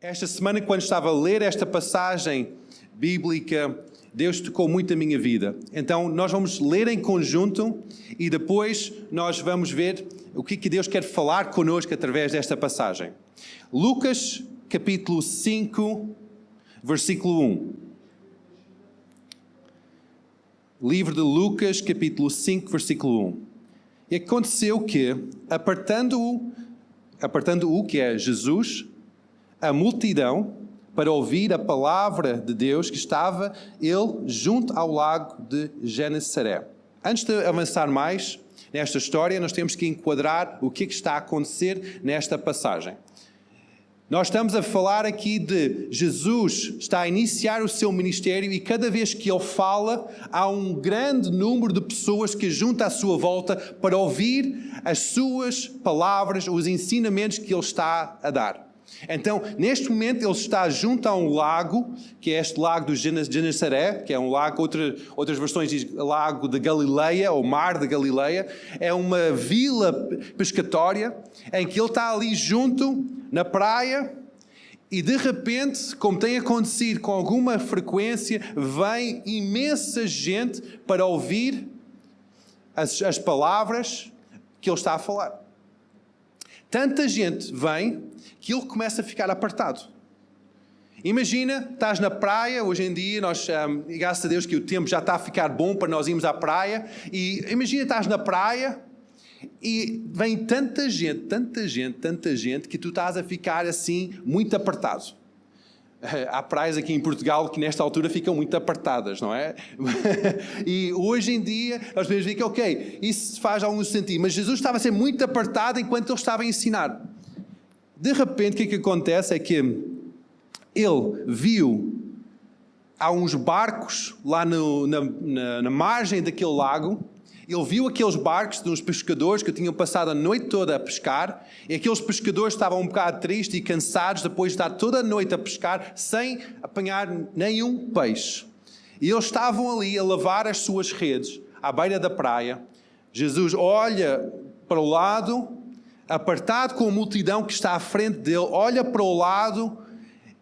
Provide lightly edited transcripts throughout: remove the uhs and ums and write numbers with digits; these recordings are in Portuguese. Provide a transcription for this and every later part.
Esta semana, quando estava a ler esta passagem bíblica, Deus tocou muito a minha vida. Então, nós vamos ler em conjunto e depois nós vamos ver o que Deus quer falar connosco através desta passagem. Lucas, capítulo 5, versículo 1. Livro de Lucas, capítulo 5, versículo 1. E aconteceu que, apartando-o, que é Jesus, a multidão, para ouvir a palavra de Deus, que estava ele junto ao lago de Genesaré. Antes de avançar mais nesta história, nós temos que enquadrar o que está a acontecer nesta passagem. Nós estamos a falar aqui de Jesus está a iniciar o seu ministério e cada vez que ele fala, há um grande número de pessoas que juntam à sua volta para ouvir as suas palavras, os ensinamentos que ele está a dar. Então, neste momento, ele está junto a um lago, que é este lago do Genesaré, que é um lago, outras versões dizem lago de Galileia, ou mar de Galileia. É uma vila pescatória, em que ele está ali junto, na praia, e de repente, como tem acontecido com alguma frequência, vem imensa gente para ouvir as palavras que ele está a falar. Tanta gente vem que ele começa a ficar apartado. Imagina, estás na praia, hoje em dia, graças a Deus que o tempo já está a ficar bom para nós irmos à praia, e imagina, estás na praia e vem tanta gente, que tu estás a ficar assim, muito apertado. Há praias aqui em Portugal que nesta altura ficam muito apertadas, não é? E hoje em dia nós podemos ver que, ok, isso faz algum sentido, mas Jesus estava a ser muito apertado enquanto ele estava a ensinar. De repente, o que acontece é que ele viu há uns barcos lá na margem daquele lago. Ele viu aqueles barcos de uns pescadores que tinham passado a noite toda a pescar, e aqueles pescadores estavam um bocado tristes e cansados depois de estar toda a noite a pescar sem apanhar nenhum peixe. E eles estavam ali a lavar as suas redes à beira da praia. Jesus olha para o lado, apartado com a multidão que está à frente dele, olha para o lado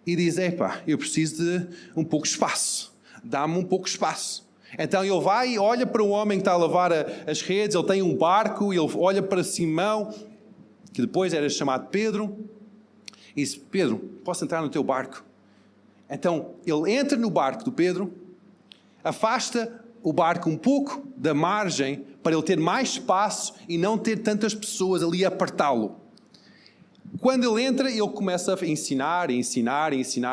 e diz: epá, eu preciso de um pouco de espaço, dá-me um pouco de espaço. Então ele vai e olha para o homem que está a lavar as redes, ele tem um barco, ele olha para Simão, que depois era chamado Pedro, e diz: Pedro, posso entrar no teu barco? Então ele entra no barco do Pedro, afasta o barco um pouco da margem para ele ter mais espaço e não ter tantas pessoas ali a apertá-lo. Quando ele entra, ele começa a ensinar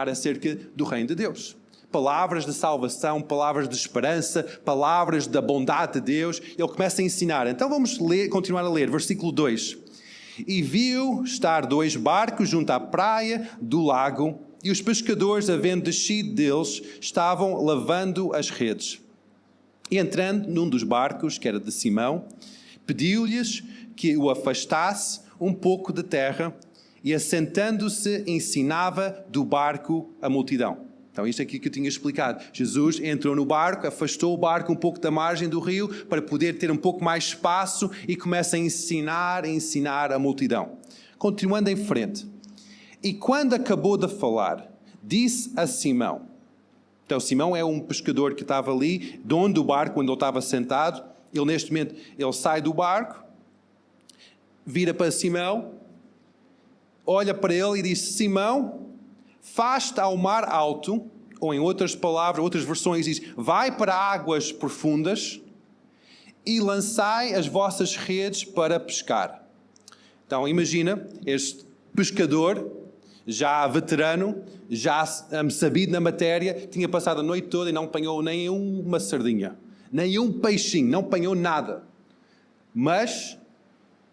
acerca do reino de Deus. Palavras de salvação, palavras de esperança, palavras da bondade de Deus. Ele começa a ensinar. Então vamos continuar a ler, versículo 2. E viu estar 2 barcos junto à praia do lago, e os pescadores, havendo descido deles, estavam lavando as redes. E entrando num dos barcos, que era de Simão, pediu-lhes que o afastasse um pouco de terra, e assentando-se ensinava do barco a multidão. Então, isto aqui que eu tinha explicado. Jesus entrou no barco, afastou o barco um pouco da margem do rio para poder ter um pouco mais espaço e começa a ensinar a multidão. Continuando em frente. E quando acabou de falar, disse a Simão. Então, Simão é um pescador que estava ali, dono do barco, onde ele estava sentado. Ele, neste momento, ele sai do barco, vira para Simão, olha para ele e diz: Simão, faz-te ao mar alto, ou em outras palavras, outras versões diz: vai para águas profundas e lançai as vossas redes para pescar. Então imagina, este pescador, já veterano, já sabido na matéria, tinha passado a noite toda e não apanhou nenhuma sardinha, nenhum peixinho, não apanhou nada. Mas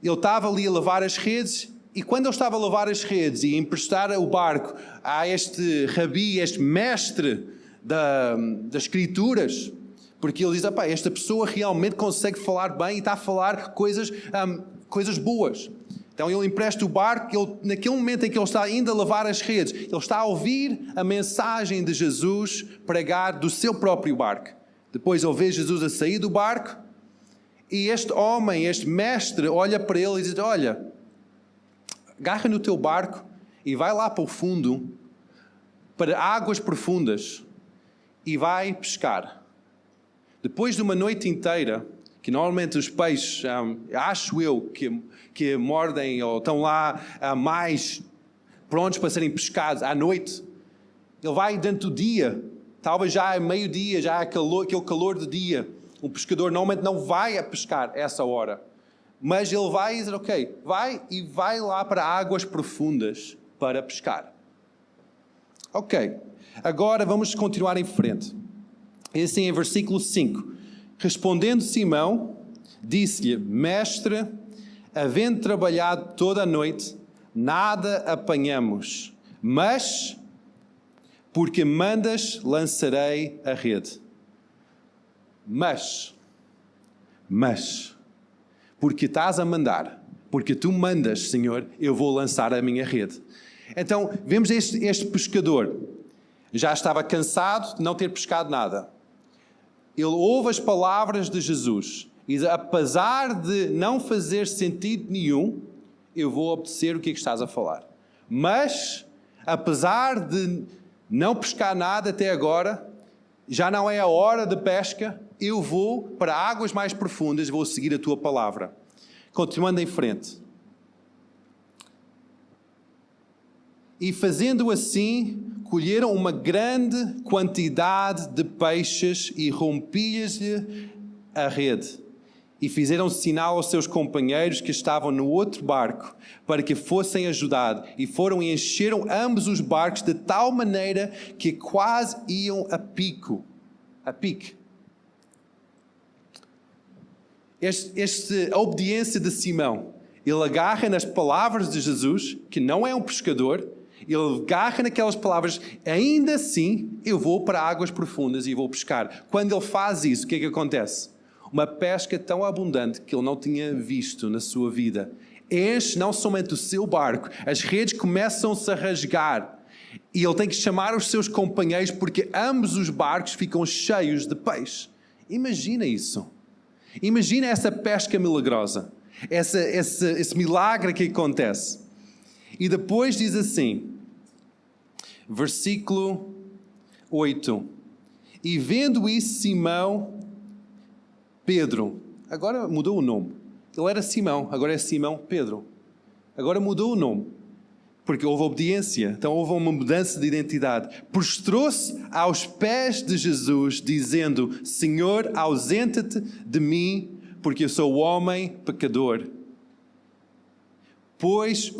ele estava ali a lavar as redes. E quando ele estava a lavar as redes e a emprestar o barco a este rabi, este mestre das escrituras, porque ele diz: esta pessoa realmente consegue falar bem e está a falar coisas boas. Então ele empresta o barco, naquele momento em que ele está ainda a lavar as redes, ele está a ouvir a mensagem de Jesus pregar do seu próprio barco. Depois ele vê Jesus a sair do barco e este homem, este mestre, olha para ele e diz: olha, agarra no teu barco e vai lá para o fundo para águas profundas e vai pescar. Depois de uma noite inteira, que normalmente os peixes, acho eu, que mordem ou estão lá mais prontos para serem pescados à noite, ele vai durante o dia, talvez já é meio-dia, já é aquele calor do dia. Um pescador normalmente não vai a pescar essa hora, mas ele vai dizer, ok, vai lá para águas profundas para pescar. Ok, agora vamos continuar em frente. E assim, em versículo 5, respondendo Simão, disse-lhe, mestre, havendo trabalhado toda a noite, nada apanhamos, mas, porque mandas, lançarei a rede. Mas, porque estás a mandar, porque tu mandas, Senhor, eu vou lançar a minha rede. Então, vemos este pescador, já estava cansado de não ter pescado nada. Ele ouve as palavras de Jesus e diz, apesar de não fazer sentido nenhum, eu vou obedecer o que é que estás a falar. Mas, apesar de não pescar nada até agora, já não é a hora de pesca, eu vou para águas mais profundas e vou seguir a tua palavra. Continuando em frente. E fazendo assim, colheram uma grande quantidade de peixes e rompias-lhe a rede. E fizeram sinal aos seus companheiros que estavam no outro barco, para que fossem ajudados. E foram e encheram ambos os barcos de tal maneira que quase iam a pique. A obediência de Simão, ele agarra nas palavras de Jesus, que não é um pescador, ele agarra naquelas palavras, ainda assim eu vou para águas profundas e vou pescar. Quando ele faz isso, o que é que acontece? Uma pesca tão abundante que ele não tinha visto na sua vida. Enche não somente o seu barco, as redes começam-se a rasgar. E ele tem que chamar os seus companheiros porque ambos os barcos ficam cheios de peixe. Imagina isso. Imagina essa pesca milagrosa. Esse milagre que acontece. E depois diz assim, versículo 8. E vendo isso Simão, Pedro, agora mudou o nome. Ele era Simão, agora é Simão Pedro. Agora mudou o nome, porque houve obediência, então houve uma mudança de identidade. Prostrou-se aos pés de Jesus, dizendo, Senhor, ausenta-te de mim, porque eu sou homem pecador. Pois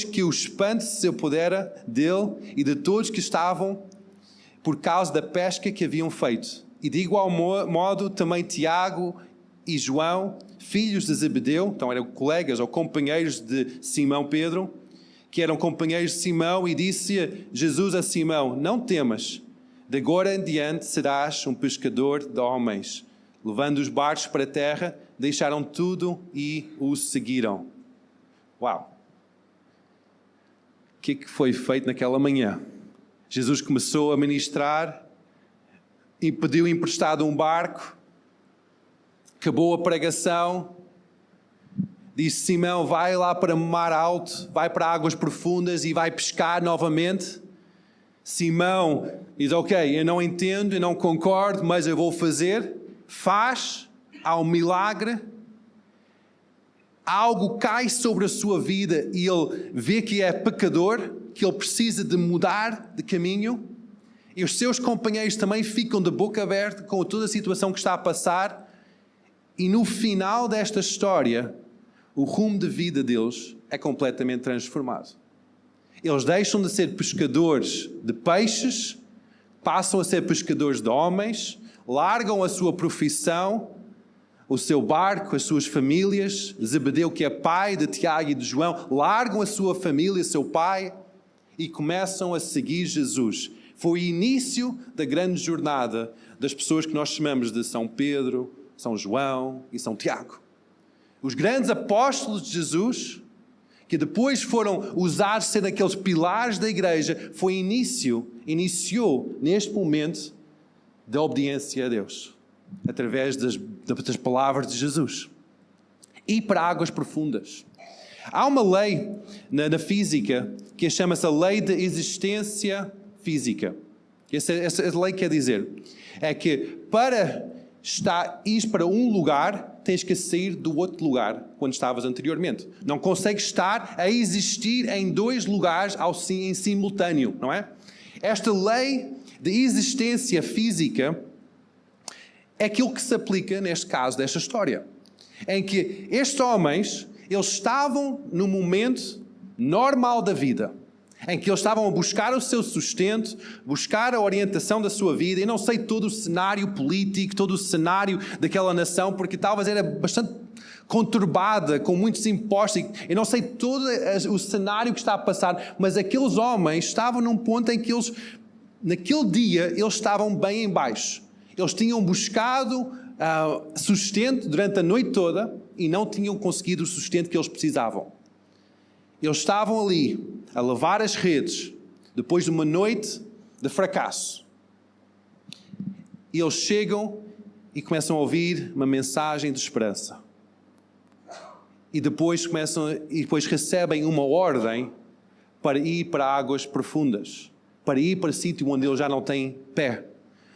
que o espanto se apodera dele e de todos que estavam por causa da pesca que haviam feito. E de igual modo também Tiago e João, filhos de Zebedeu, então eram colegas ou companheiros de Simão Pedro, que eram companheiros de Simão, e disse Jesus a Simão, não temas, de agora em diante serás um pescador de homens. Levando os barcos para a terra, deixaram tudo e o seguiram. Uau! O que foi feito naquela manhã? Jesus começou a ministrar e pediu emprestado um barco. Acabou a pregação. Disse Simão, vai lá para mar alto, vai para águas profundas e vai pescar novamente. Simão diz, ok, eu não entendo, eu não concordo, mas eu vou fazer. Faz, há um milagre. Algo cai sobre a sua vida e ele vê que é pecador, que ele precisa de mudar de caminho. E os seus companheiros também ficam de boca aberta com toda a situação que está a passar. E no final desta história, o rumo de vida deles é completamente transformado. Eles deixam de ser pescadores de peixes, passam a ser pescadores de homens, largam a sua profissão, o seu barco, as suas famílias. Zebedeu, que é pai de Tiago e de João, largam a sua família, seu pai, e começam a seguir Jesus. Foi o início da grande jornada das pessoas que nós chamamos de São Pedro, São João e São Tiago. Os grandes apóstolos de Jesus, que depois foram usados ser aqueles pilares da igreja, iniciou neste momento da obediência a Deus, através das palavras de Jesus. E para águas profundas. Há uma lei na física que chama-se a lei da existência física. Essa lei quer dizer é que para ir para um lugar, tens que sair do outro lugar quando estavas anteriormente. Não consegues estar a existir em dois lugares em simultâneo, não é? Esta lei de existência física é aquilo que se aplica neste caso desta história. Em que estes homens, eles estavam no momento normal da vida, em que eles estavam a buscar o seu sustento, buscar a orientação da sua vida. Eu não sei todo o cenário político, todo o cenário daquela nação, porque talvez era bastante conturbada, com muitos impostos. Eu não sei todo o cenário que está a passar, mas aqueles homens estavam num ponto em que eles, naquele dia, eles estavam bem em baixo. Eles tinham buscado sustento durante a noite toda e não tinham conseguido o sustento que eles precisavam. Eles estavam ali a lavar as redes depois de uma noite de fracasso. E eles chegam e começam a ouvir uma mensagem de esperança. E depois recebem uma ordem para ir para águas profundas, para ir para sítio onde eles já não têm pé.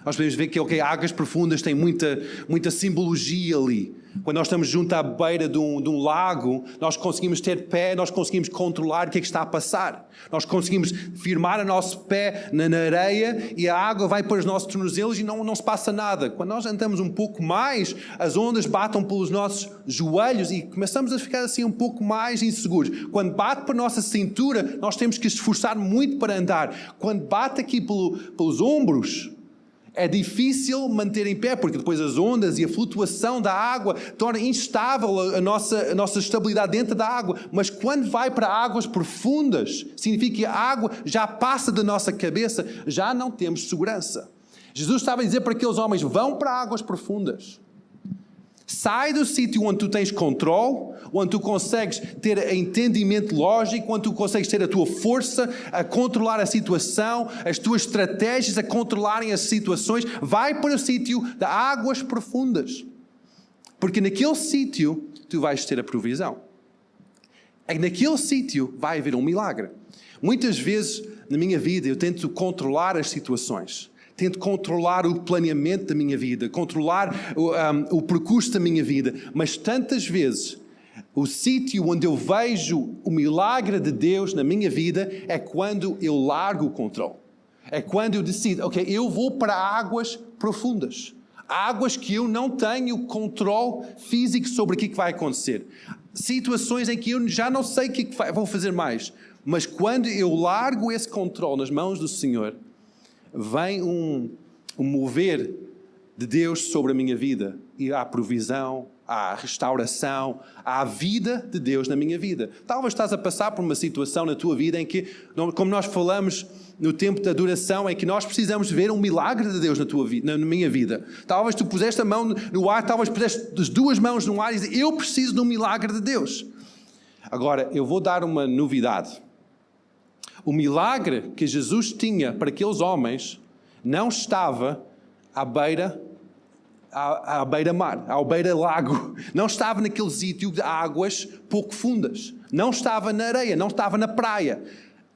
Nós podemos ver que águas profundas têm muita simbologia ali. Quando nós estamos junto à beira de um lago, nós conseguimos ter pé, nós conseguimos controlar o que é que está a passar. Nós conseguimos firmar o nosso pé na areia e a água vai para os nossos tornozelos e não se passa nada. Quando nós andamos um pouco mais, as ondas batem pelos nossos joelhos e começamos a ficar assim um pouco mais inseguros. Quando bate para a nossa cintura, nós temos que esforçar muito para andar. Quando bate aqui pelos ombros, é difícil manter em pé, porque depois as ondas e a flutuação da água tornam instável a nossa estabilidade dentro da água. Mas quando vai para águas profundas, significa que a água já passa da nossa cabeça, já não temos segurança. Jesus estava a dizer para aqueles homens, vão para águas profundas. Sai do sítio onde tu tens controle, onde tu consegues ter entendimento lógico, onde tu consegues ter a tua força a controlar a situação, as tuas estratégias a controlarem as situações. Vai para o sítio de águas profundas. Porque naquele sítio tu vais ter a provisão. Naquele sítio vai haver um milagre. Muitas vezes na minha vida eu tento controlar as situações. Tento controlar o planeamento da minha vida, controlar o percurso da minha vida. Mas tantas vezes, o sítio onde eu vejo o milagre de Deus na minha vida é quando eu largo o controle. É quando eu decido, eu vou para águas profundas. Águas que eu não tenho controle físico sobre o que vai acontecer. Situações em que eu já não sei o que vou fazer mais. Mas quando eu largo esse controle nas mãos do Senhor, vem um mover de Deus sobre a minha vida. E há provisão, há restauração, há a vida de Deus na minha vida. Talvez estás a passar por uma situação na tua vida em que, como nós falamos no tempo da adoração, em que nós precisamos ver um milagre de Deus na minha vida. Talvez tu puseste a mão no ar, talvez puseste as duas mãos no ar e dizes, eu preciso de um milagre de Deus. Agora, eu vou dar uma novidade. O milagre que Jesus tinha para aqueles homens não estava à beira-mar, à beira-lago. Não estava naquele sítio de águas pouco fundas. Não estava na areia, não estava na praia.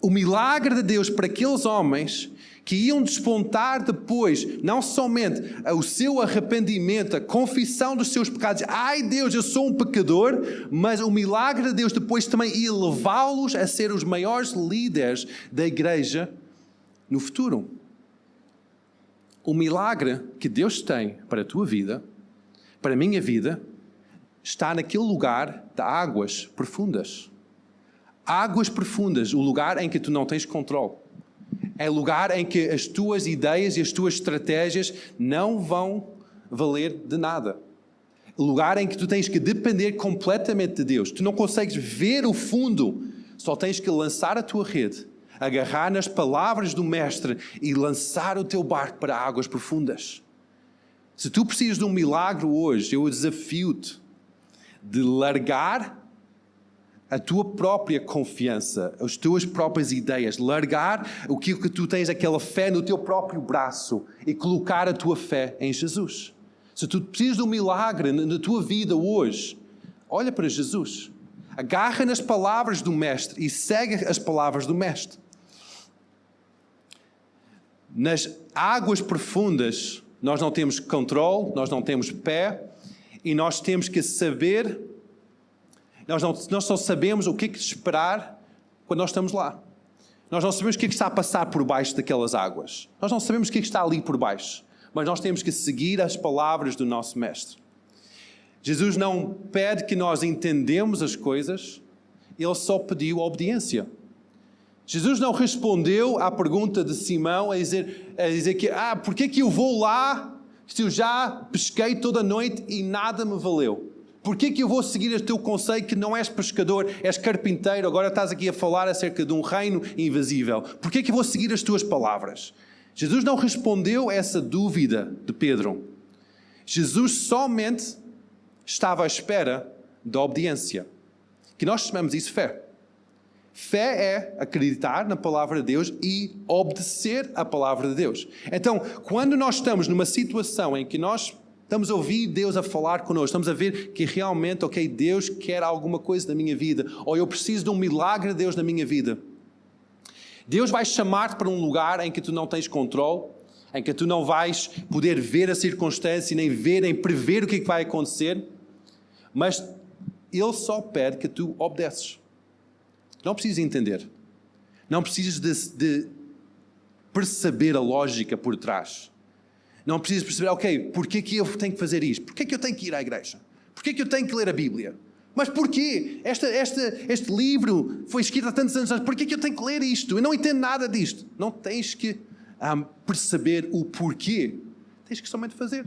O milagre de Deus para aqueles homens que iam despontar depois, não somente o seu arrependimento, a confissão dos seus pecados. Ai Deus, eu sou um pecador, mas o milagre de Deus depois também ia levá-los a ser os maiores líderes da igreja no futuro. O milagre que Deus tem para a tua vida, para a minha vida, está naquele lugar de águas profundas. Águas profundas, o lugar em que tu não tens controle. É o lugar em que as tuas ideias e as tuas estratégias não vão valer de nada. O lugar em que tu tens que depender completamente de Deus. Tu não consegues ver o fundo, só tens que lançar a tua rede, agarrar nas palavras do Mestre e lançar o teu barco para águas profundas. Se tu precisas de um milagre hoje, eu desafio-te de largar a tua própria confiança, as tuas próprias ideias, largar o que tu tens, aquela fé no teu próprio braço e colocar a tua fé em Jesus. Se tu precisas de um milagre na tua vida hoje, olha para Jesus. Agarra nas palavras do Mestre e segue as palavras do Mestre. Nas águas profundas, nós não temos controle, nós não temos pé, e nós temos que saber, nós só sabemos o que é que esperar quando nós estamos lá. Nós não sabemos o que é que está a passar por baixo daquelas águas. Nós não sabemos o que é que está ali por baixo, mas nós temos que seguir as palavras do nosso Mestre. Jesus não pede que nós entendemos as coisas, ele só pediu obediência. Jesus não respondeu à pergunta de Simão a dizer que, porquê que eu vou lá se eu já pesquei toda a noite e nada me valeu? Porquê que eu vou seguir o teu conselho que não és pescador, és carpinteiro, agora estás aqui a falar acerca de um reino invisível? Porquê que eu vou seguir as tuas palavras? Jesus não respondeu a essa dúvida de Pedro. Jesus somente estava à espera da obediência. Que nós chamamos isso fé. Fé é acreditar na palavra de Deus e obedecer à palavra de Deus. Então, quando nós estamos numa situação em que nós estamos a ouvir Deus a falar connosco, estamos a ver que realmente, Deus quer alguma coisa da minha vida, ou eu preciso de um milagre de Deus na minha vida. Deus vai chamar-te para um lugar em que tu não tens controle, em que tu não vais poder ver a circunstância, nem prever o que vai acontecer, mas Ele só pede que tu obedeces. Não precisas entender. Não precisas de perceber a lógica por trás. Não precisas perceber, porquê que eu tenho que fazer isto? Porquê que eu tenho que ir à igreja? Porquê que eu tenho que ler a Bíblia? Mas porquê? Este livro foi escrito há tantos anos, porquê que eu tenho que ler isto? Eu não entendo nada disto. Não tens que perceber o porquê. Tens que somente fazer.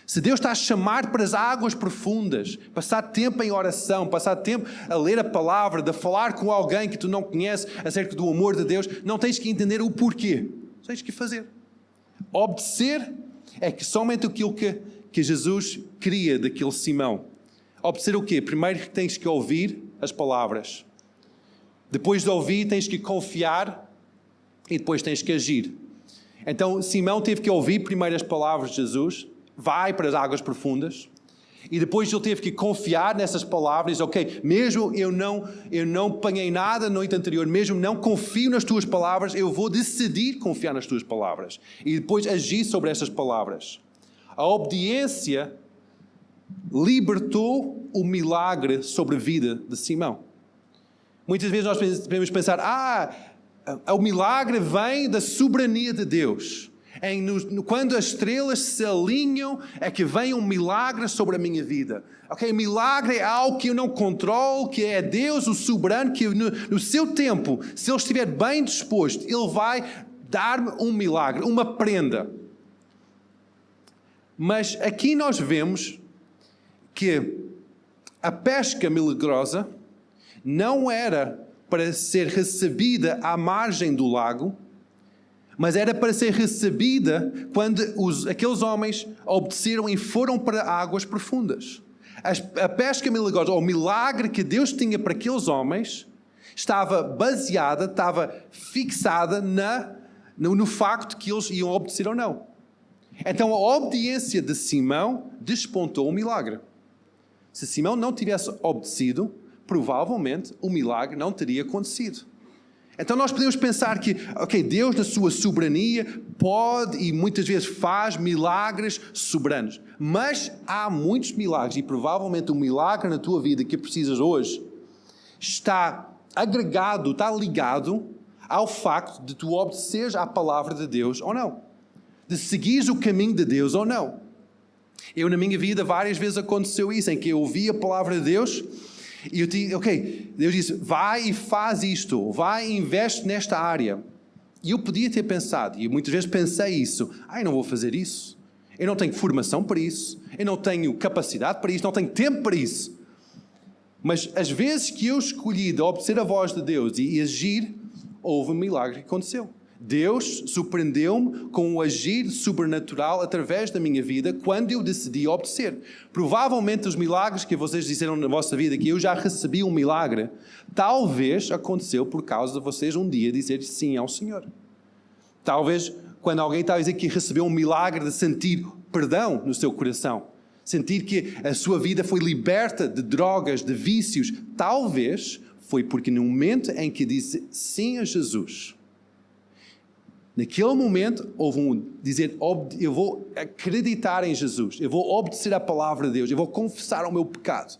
Se Deus está a chamar para as águas profundas, passar tempo em oração, passar tempo a ler a palavra, de falar com alguém que tu não conheces acerca do amor de Deus, não tens que entender o porquê. Tens que fazer. Obedecer é que somente aquilo que Jesus queria daquele Simão. Obedecer o quê? Primeiro tens que ouvir as palavras. Depois de ouvir, tens que confiar e depois tens que agir. Então, Simão teve que ouvir primeiro as palavras de Jesus, vai para as águas profundas, e depois ele teve que confiar nessas palavras, mesmo eu não apanhei nada na noite anterior, mesmo não confio nas tuas palavras, eu vou decidir confiar nas tuas palavras, e depois agir sobre essas palavras. A obediência libertou o milagre sobre a vida de Simão. Muitas vezes nós podemos pensar, o milagre vem da soberania de Deus. Quando as estrelas se alinham, é que vem um milagre sobre a minha vida. Milagre é algo que eu não controlo, que é Deus, o soberano, que no seu tempo, se Ele estiver bem disposto, Ele vai dar-me um milagre, uma prenda. Mas aqui nós vemos que a pesca milagrosa não era para ser recebida à margem do lago, mas era para ser recebida quando aqueles homens obedeceram e foram para águas profundas. A pesca milagrosa, ou o milagre que Deus tinha para aqueles homens, estava fixada no facto que eles iam obedecer ou não. Então a obediência de Simão despontou o milagre. Se Simão não tivesse obedecido, provavelmente o milagre não teria acontecido. Então nós podemos pensar que, Deus na sua soberania pode e muitas vezes faz milagres soberanos. Mas há muitos milagres e provavelmente o milagre na tua vida que precisas hoje está agregado, está ligado ao facto de tu obedeceres à palavra de Deus ou não. De seguires o caminho de Deus ou não. Eu na minha vida várias vezes aconteceu isso, em que eu ouvi a palavra de Deus e eu disse, Deus disse, vai e faz isto, vai e investe nesta área. E eu podia ter pensado, e muitas vezes pensei isso, eu não vou fazer isso, eu não tenho formação para isso, eu não tenho capacidade para isso, não tenho tempo para isso. Mas as vezes que eu escolhi de obedecer a voz de Deus e agir, houve um milagre que aconteceu. Deus surpreendeu-me com um agir sobrenatural através da minha vida quando eu decidi obedecer. Provavelmente os milagres que vocês disseram na vossa vida, que eu já recebi um milagre, talvez aconteceu por causa de vocês um dia dizer sim ao Senhor. Talvez quando alguém está a dizer que recebeu um milagre de sentir perdão no seu coração. sentir que a sua vida foi liberta de drogas, de vícios. Talvez foi porque no momento em que disse sim a Jesus, naquele momento houve dizer, eu vou acreditar em Jesus, eu vou obedecer à palavra de Deus, eu vou confessar o meu pecado.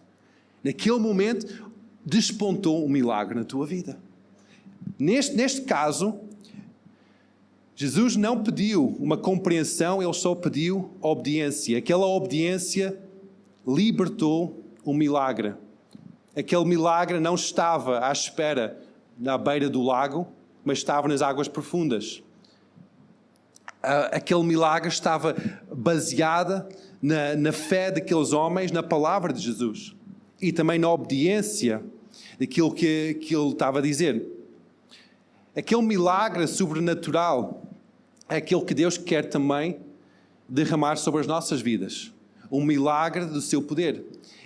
Naquele momento despontou um milagre na tua vida. Neste caso, Jesus não pediu uma compreensão, ele só pediu obediência. Aquela obediência libertou um milagre. Aquele milagre não estava à espera na beira do lago, mas estava nas águas profundas. Aquele milagre estava baseado na fé daqueles homens, na palavra de Jesus. E também na obediência daquilo que ele estava a dizer. Aquele milagre sobrenatural é aquele que Deus quer também derramar sobre as nossas vidas. Um milagre do seu poder.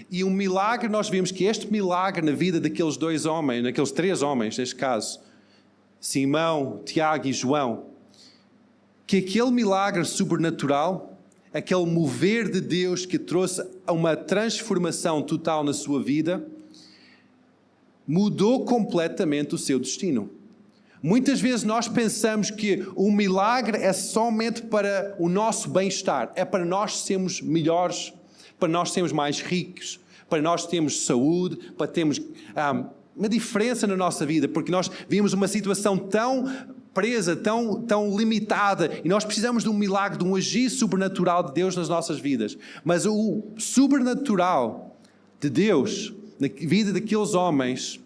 E um milagre, nós vimos que este milagre na vida daqueles dois homens, daqueles três homens, neste caso, Simão, Tiago e João, que aquele milagre sobrenatural, aquele mover de Deus que trouxe uma transformação total na sua vida, mudou completamente o seu destino. Muitas vezes nós pensamos que o milagre é somente para o nosso bem-estar, é para nós sermos melhores, para nós sermos mais ricos, para nós termos saúde, para termos uma diferença na nossa vida, porque nós vivemos uma situação tão presa, tão limitada, e nós precisamos de um milagre, de um agir sobrenatural de Deus nas nossas vidas. Mas o sobrenatural de Deus na vida daqueles homens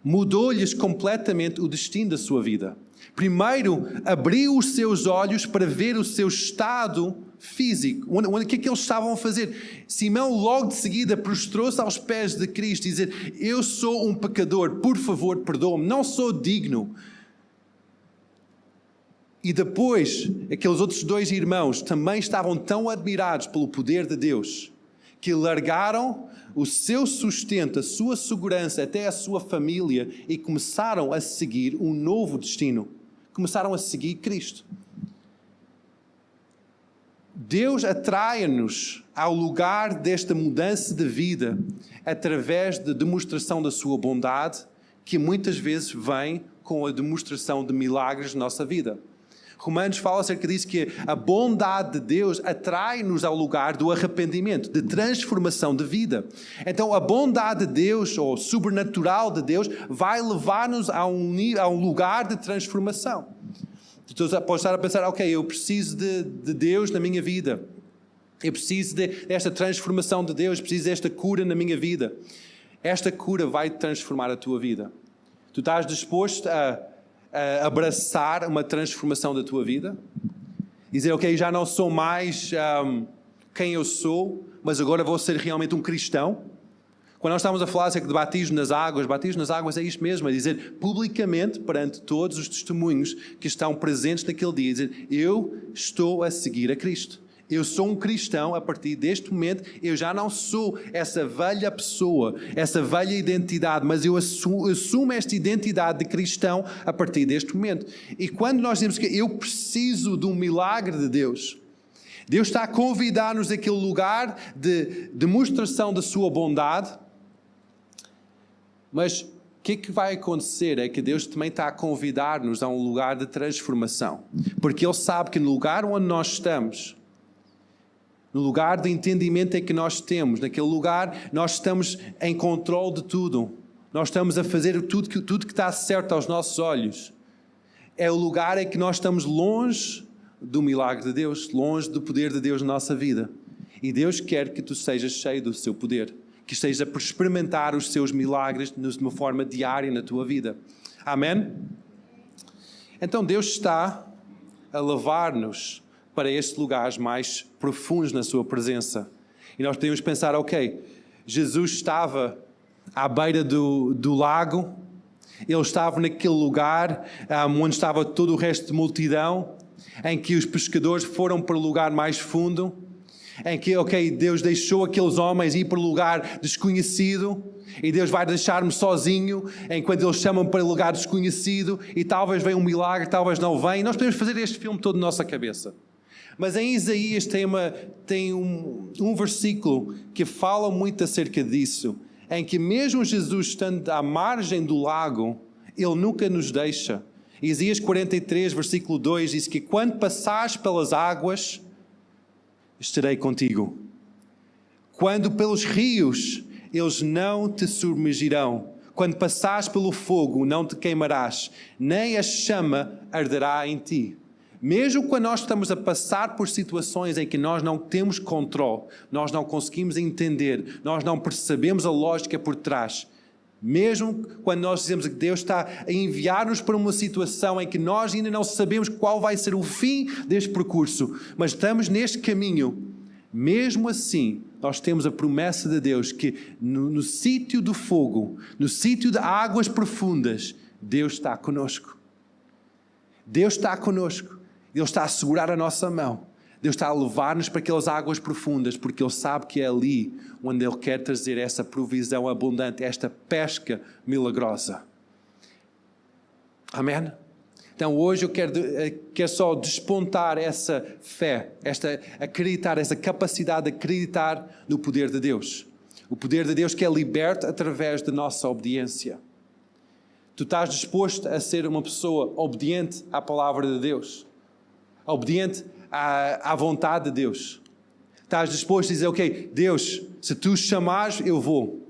mudou-lhes completamente o destino da sua vida. Primeiro, abriu os seus olhos para ver o seu estado físico. O que é que eles estavam a fazer? Simão logo de seguida prostrou-se aos pés de Cristo e dizer: eu sou um pecador, por favor perdoa-me, não sou digno. E depois, aqueles outros dois irmãos também estavam tão admirados pelo poder de Deus que largaram o seu sustento, a sua segurança, até a sua família e começaram a seguir um novo destino. Começaram a seguir Cristo. Deus atrai-nos ao lugar desta mudança de vida através da demonstração da sua bondade, que muitas vezes vem com a demonstração de milagres na nossa vida. Romanos fala acerca disso, que a bondade de Deus atrai-nos ao lugar do arrependimento, de transformação de vida. Então a bondade de Deus, ou sobrenatural de Deus, vai levar-nos a um lugar de transformação. Então podes estar a pensar, ok, eu preciso de Deus na minha vida. Eu preciso desta transformação de Deus, preciso desta cura na minha vida. Esta cura vai transformar a tua vida. Tu estás disposto a abraçar uma transformação da tua vida? Dizer, ok, já não sou mais quem eu sou, mas agora vou ser realmente um cristão? Quando nós estamos a falar acerca de batismo nas águas é isto mesmo, é dizer publicamente perante todos os testemunhos que estão presentes naquele dia, dizer, eu estou a seguir a Cristo. Eu sou um cristão a partir deste momento, eu já não sou essa velha pessoa, essa velha identidade, mas eu assumo esta identidade de cristão a partir deste momento. E quando nós dizemos que eu preciso de um milagre de Deus, Deus está a convidar-nos àquele lugar de demonstração da sua bondade, mas o que é que vai acontecer é que Deus também está a convidar-nos a um lugar de transformação, porque Ele sabe que no lugar onde nós estamos, no lugar de entendimento em que nós temos, naquele lugar nós estamos em controle de tudo. Nós estamos a fazer tudo que está certo aos nossos olhos. É o lugar em que nós estamos longe do milagre de Deus, longe do poder de Deus na nossa vida. E Deus quer que tu sejas cheio do seu poder, que estejas a experimentar os seus milagres de uma forma diária na tua vida. Amém? Então Deus está a levar-nos para estes lugares mais profundos na sua presença. E nós podemos pensar, ok, Jesus estava à beira do lago, Ele estava naquele lugar onde estava todo o resto de multidão, em que os pescadores foram para o lugar mais fundo, em que, ok, Deus deixou aqueles homens ir para o lugar desconhecido, e Deus vai deixar-me sozinho, enquanto eles chamam para o lugar desconhecido, e talvez venha um milagre, talvez não venha. Nós podemos fazer este filme todo na nossa cabeça. Mas em Isaías tem um versículo que fala muito acerca disso, em que mesmo Jesus estando à margem do lago, Ele nunca nos deixa. Isaías 43, versículo 2, diz que quando passares pelas águas, estarei contigo. Quando pelos rios, eles não te submergirão. Quando passares pelo fogo, não te queimarás, nem a chama arderá em ti. Mesmo quando nós estamos a passar por situações em que nós não temos controle, nós não conseguimos entender, nós não percebemos a lógica por trás, mesmo quando nós dizemos que Deus está a enviar-nos para uma situação em que nós ainda não sabemos qual vai ser o fim deste percurso, mas estamos neste caminho, mesmo assim, nós temos a promessa de Deus que no sítio do fogo, no sítio de águas profundas, Deus está conosco. Deus está conosco. Ele está a segurar a nossa mão. Deus está a levar-nos para aquelas águas profundas, porque Ele sabe que é ali onde Ele quer trazer essa provisão abundante, esta pesca milagrosa. Amém? Então hoje eu quero só despontar essa fé, essa capacidade de acreditar no poder de Deus. O poder de Deus que é liberto através da nossa obediência. Tu estás disposto a ser uma pessoa obediente à palavra de Deus? Obediente à vontade de Deus? Estás disposto a dizer, ok, Deus, se tu chamares, eu vou.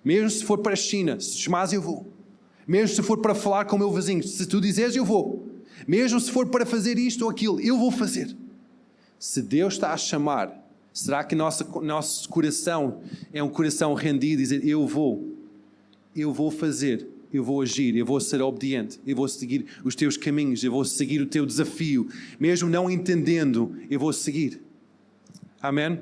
Mesmo se for para a China, se chamares, eu vou. Mesmo se for para falar com o meu vizinho, se tu dizeres, eu vou. Mesmo se for para fazer isto ou aquilo, eu vou fazer. Se Deus está a chamar, será que nosso coração é um coração rendido e dizer, eu vou fazer, eu vou agir, eu vou ser obediente, eu vou seguir os teus caminhos, eu vou seguir o teu desafio. Mesmo não entendendo, eu vou seguir. Amém?